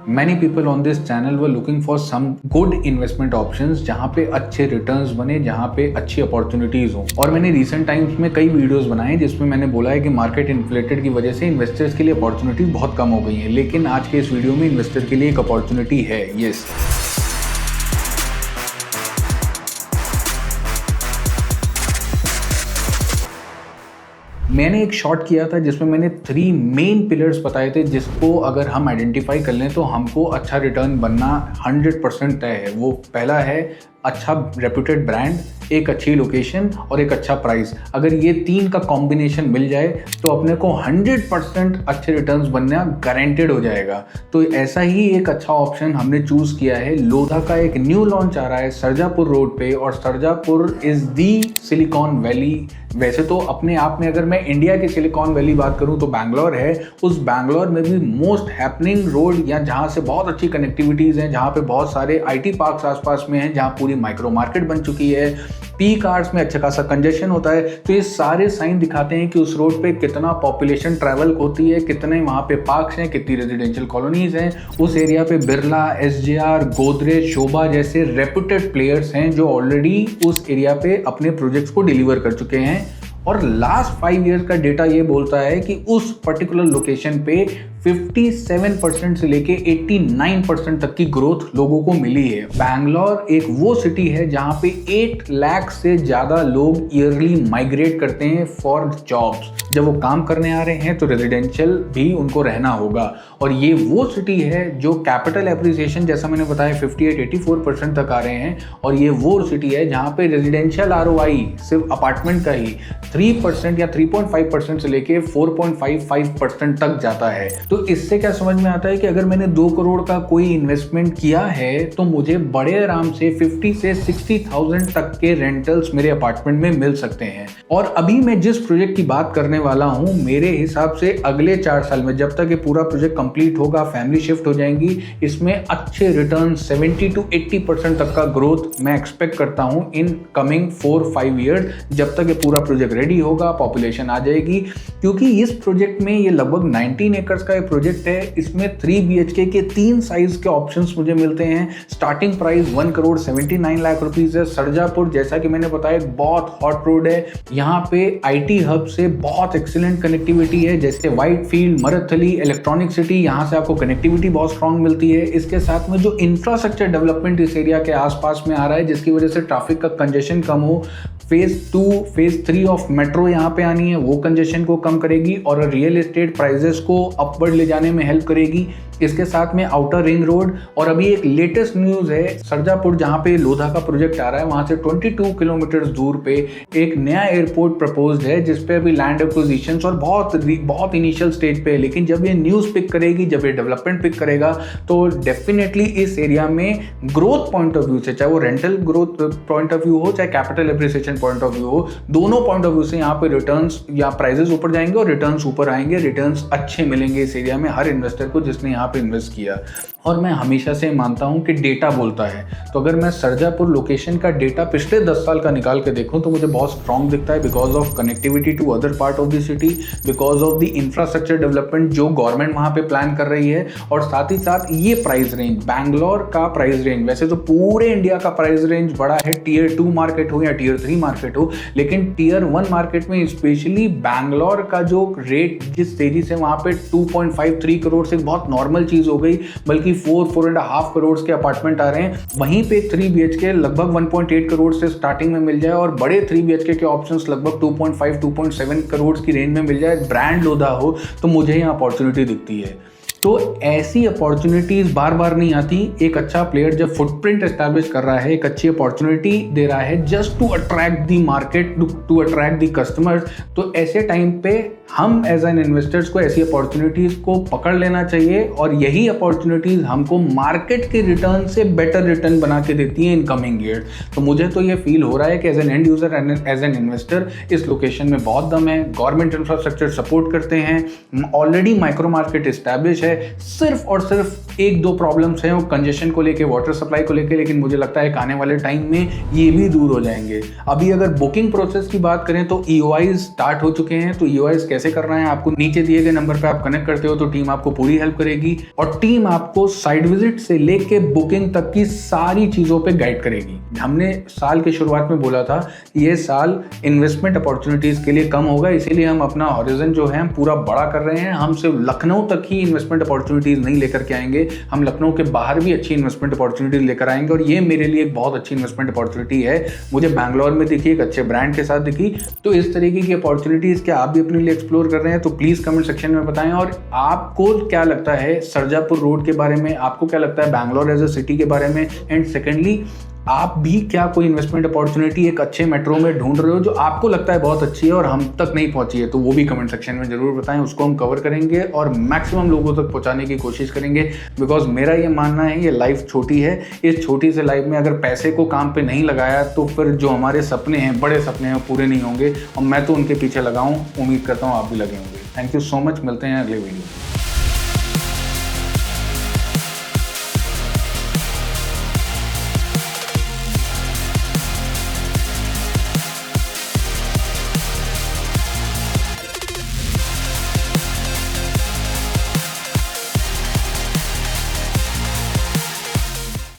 Many people on this channel were looking for some good investment options जहाँ पे अच्छे returns बने, जहाँ पे अच्छी अपॉर्चुनिटीज हो। और मैंने रिसेंट टाइम्स में कई वीडियोस बनाए जिसमें मैंने बोला है कि मार्केट इन्फ्लेटेड की वजह से इन्वेस्टर्स के लिए अपॉर्चुनिटीज बहुत कम हो गई हैं, लेकिन आज के इस वीडियो में इन्वेस्टर के लिए एक अपॉर्चुनिटी है। यस, मैंने एक शॉर्ट किया था जिसमें मैंने 3 मेन पिलर्स बताए थे जिसको अगर हम आइडेंटिफाई कर लें तो हमको अच्छा रिटर्न बनना 100% तय है। वो पहला है अच्छा रेप्यूटेड ब्रांड, एक अच्छी लोकेशन और एक अच्छा प्राइस। अगर ये 3 का कॉम्बिनेशन मिल जाए तो अपने को 100% अच्छे रिटर्न्स बनना गारंटेड हो जाएगा। तो ऐसा ही एक अच्छा ऑप्शन हमने चूज किया है। लोधा का एक न्यू लॉन्च आ रहा है सरजापुर रोड पे, और Sarjapur is the silicon valley. वैसे तो अपने आप में अगर मैं इंडिया की सिलिकॉन वैली बात करूं तो बैंगलोर है। उस बैंगलोर में भी मोस्ट हैपनिंग रोड, या जहां से बहुत अच्छी कनेक्टिविटीज हैं, जहां पे बहुत सारे आईटी पार्क्स आसपास में हैं, जहां पूरी माइक्रो मार्केट बन चुकी है, पीक आवर्स में अच्छा खासा कंजेशन होता है। तो ये सारे साइन दिखाते हैं कि उस रोड पे कितना पॉपुलेशन ट्रैवल होती है, कितने वहाँ पे पार्क्स हैं, कितनी रेजिडेंशियल कॉलोनीज हैं। उस एरिया पे बिरला, एसजेआर, गोदरेज, शोभा जैसे रेप्यूटेड प्लेयर्स हैं जो ऑलरेडी उस एरिया पे अपने प्रोजेक्ट्स को डिलीवर कर चुके हैं। और लास्ट 5 ईयर्स का डेटा ये बोलता है कि उस पर्टिकुलर लोकेशन पे 57% से लेके 89% तक की ग्रोथ लोगों को मिली है। बैंगलोर एक वो सिटी है जहां पे 8 लाख से ज्यादा लोग ईयरली माइग्रेट करते हैं फॉर जॉब्स। जब वो काम करने आ रहे हैं तो रेजिडेंशियल भी उनको रहना होगा। और ये वो सिटी है जो कैपिटल एप्रिसिएशन, जैसा मैंने बताया, 58-84% तक आ रहे हैं। और ये वो सिटी है जहां पे रेजिडेंशियल ROI सिर्फ अपार्टमेंट का ही 3% या 3.5% से लेके 4.55% तक जाता है। तो इससे क्या समझ में आता है कि अगर मैंने 2 करोड़ का कोई इन्वेस्टमेंट किया है तो मुझे बड़े आराम से 50 से 60,000 तक के रेंटल्स मेरे अपार्टमेंट में मिल सकते हैं। और अभी मैं जिस प्रोजेक्ट की बात करने वाला हूं, मेरे हिसाब से अगले 4 साल में, जब तक ये पूरा प्रोजेक्ट कंप्लीट होगा, फैमिली शिफ्ट हो जाएंगी, इसमें अच्छे रिटर्न 70 to 80% तक का ग्रोथ मैं एक्सपेक्ट करता हूं इन कमिंग 4-5 ईयर्स। जब तक ये पूरा प्रोजेक्ट रेडी होगा, पॉपुलेशन आ जाएगी। क्योंकि इस प्रोजेक्ट में ये लगभग 19 एकर्स का प्रोजेक्ट है। इसमें 3 BHK के 3 साइज के ऑप्शंस मुझे मिलते हैं। स्टार्टिंग प्राइस 1,79 लाख रुपीस है। सरजापुर, जैसा कि मैंने बताया, बहुत हॉट रोड है। यहाँ पे IT हब से बहुत एक्सीलेंट कनेक्टिविटी है, जैसे व्हाइट फील्ड, मरथली, इलेक्ट्रॉनिक सिटी, यहाँ से आपको कनेक्टिविटी बहुत स्ट्रांग मिलती है। इसके साथ में जो इंफ्रास्ट्रक्चर डेवलपमेंट इस एरिया के आसपास में आ रहा है, जिसकी वजह से ट्रैफिक का कंजेशन कम हो। फेज 2, फेज 3 ऑफ मेट्रो यहाँ पे आनी है, वो कंजेशन को कम करेगी और रियल एस्टेट प्राइजेस को अपवर्ड ले जाने में हेल्प करेगी। इसके साथ में आउटर रिंग रोड, और अभी एक लेटेस्ट न्यूज है, सरजापुर जहाँ पे लोधा का प्रोजेक्ट आ रहा है, वहां से 22 किलोमीटर दूर पे एक नया एयरपोर्ट प्रपोज्ड है, जिसपे अभी लैंड एक्विजिशंस और बहुत इनिशियल स्टेज पे है। लेकिन जब ये न्यूज पिक करेगी, जब ये डेवलपमेंट पिक करेगा, तो डेफिनेटली इस एरिया में ग्रोथ पॉइंट ऑफ व्यू से, चाहे वो rental growth point of view हो, चाहे capital appreciation point of view हो, दोनों पॉइंट ऑफ व्यू से यहाँ पे रिटर्न्स या प्राइजेस ऊपर जाएंगे और रिटर्न्स ऊपर आएंगे। रिटर्न्स अच्छे मिलेंगे इस एरिया में हर इन्वेस्टर को जिसने यहाँ पे इन्वेस्ट किया। और मैं हमेशा से मानता हूं कि डेटा बोलता है। तो अगर मैं सरजापुर लोकेशन का डेटा पिछले 10 साल का निकाल के देखूं तो मुझे बहुत स्ट्रांग दिखता है, because of connectivity to other part of the city, because of the infrastructure development जो गवर्नमेंट वहां पे प्लान कर रही है, और साथ ही साथ ये प्राइस रेंज, बैंगलोर का प्राइस रेंज, वैसे तो पूरे इंडिया का प्राइस रेंज बड़ा है, टियर 2 मार्केट हो या टियर 3 मार्केट हो, लेकिन टियर 1 मार्केट में स्पेशली बैंगलोर का जो रेट जिस तेजी से वहां पे 2.53 करोड़ से बहुत नॉर्मल चीज हो गई, बल्कि 4.5 करोड़ के अपार्टमेंट आ रहे हैं। वहीं पे 3 BHK लगभग 1.8 करोड़ से स्टार्टिंग में मिल जाए, और बड़े 3 BHK के ऑप्शंस लगभग 2.5-2.7 करोड़ की रेंज में मिल जाए, ब्रांड लोधा हो, तो मुझे यहाँ अपॉर्चुनिटी दिखती है। तो ऐसी अपॉर्चुनिटीज बार बार नहीं आती। एक अच्छा प्लेयर जब फुटप्रिंट एस्टैब्लिश कर रहा है, एक अच्छी अपॉर्चुनिटी दे रहा है just to attract the market, to attract the customers, तो ऐसे टाइम पे हम एज एन इन्वेस्टर्स को ऐसी अपॉर्चुनिटीज को पकड़ लेना चाहिए। और यही अपॉर्चुनिटीज हमको मार्केट के रिटर्न से बेटर रिटर्न बना के देती है इन कमिंग ईयर। तो मुझे तो ये फील हो रहा है कि as an end user and as an investor इस लोकेशन में बहुत दम है। गवर्नमेंट इंफ्रास्ट्रक्चर सपोर्ट करते हैं, ऑलरेडी माइक्रो मार्केट एस्टैब्लिश है, सिर्फ और सिर्फ एक दो प्रॉब्लम्स हैं वो कंजेशन को लेके, वाटर सप्लाई को लेके, लेकिन मुझे लगता है कि आने वाले टाइम में ये भी दूर हो जाएंगे। अभी अगर बुकिंग प्रोसेस की बात करें तो EOIs स्टार्ट हो चुके हैं। तो EOIs कैसे करना है, आपको नीचे दिए गए नंबर पे आप कनेक्ट करते हो तो टीम आपको पूरी हेल्प करेगी, और टीम आपको साइट विजिट से लेके बुकिंग तक की सारी चीज़ों पे गाइड करेगी। हमने साल के शुरुआत में बोला था ये साल इन्वेस्टमेंट अपॉर्चुनिटीज़ के लिए कम होगा, इसीलिए हम अपना हॉरिजन जो है हम पूरा बड़ा कर रहे हैं। हम सिर्फ लखनऊ तक ही इन्वेस्टमेंट अपॉर्चुनिटीज़ नहीं लेकर के आएंगे, हम लखनऊ के बाहर भी अच्छी इन्वेस्टमेंट अपॉर्चुनिटीज़ लेकर आएंगे, और ये मेरे लिए एक बहुत अच्छी इन्वेस्टमेंट अपॉर्चुनिटी है। मुझे बैंगलोर में दिखी, एक अच्छे ब्रांड के साथ दिखी। तो इस तरीके की अपॉर्चुनिटीज़ क्या आप भी अपने लिए एक्सप्लोर कर रहे हैं तो प्लीज़ कमेंट सेक्शन में बताएं। और आपको क्या लगता है सरजापुर रोड के बारे में, आपको क्या लगता है बैंगलोर एज अ सिटी के बारे में, एंड सेकेंडली आप भी क्या कोई इन्वेस्टमेंट अपॉर्चुनिटी एक अच्छे मेट्रो में ढूंढ रहे हो जो आपको लगता है बहुत अच्छी है और हम तक नहीं पहुंची है, तो वो भी कमेंट सेक्शन में जरूर बताएं। उसको हम कवर करेंगे और मैक्सिमम लोगों तक पहुंचाने की कोशिश करेंगे, बिकॉज मेरा ये मानना है ये लाइफ छोटी है। इस छोटी से लाइफ में अगर पैसे को काम पे नहीं लगाया तो फिर जो हमारे सपने हैं, बड़े सपने हैं, पूरे नहीं होंगे, और मैं तो उनके पीछे लगाऊं। उम्मीद करता हूँ आप भी लगे होंगे। थैंक यू सो मच, मिलते हैं अगले वीडियो में।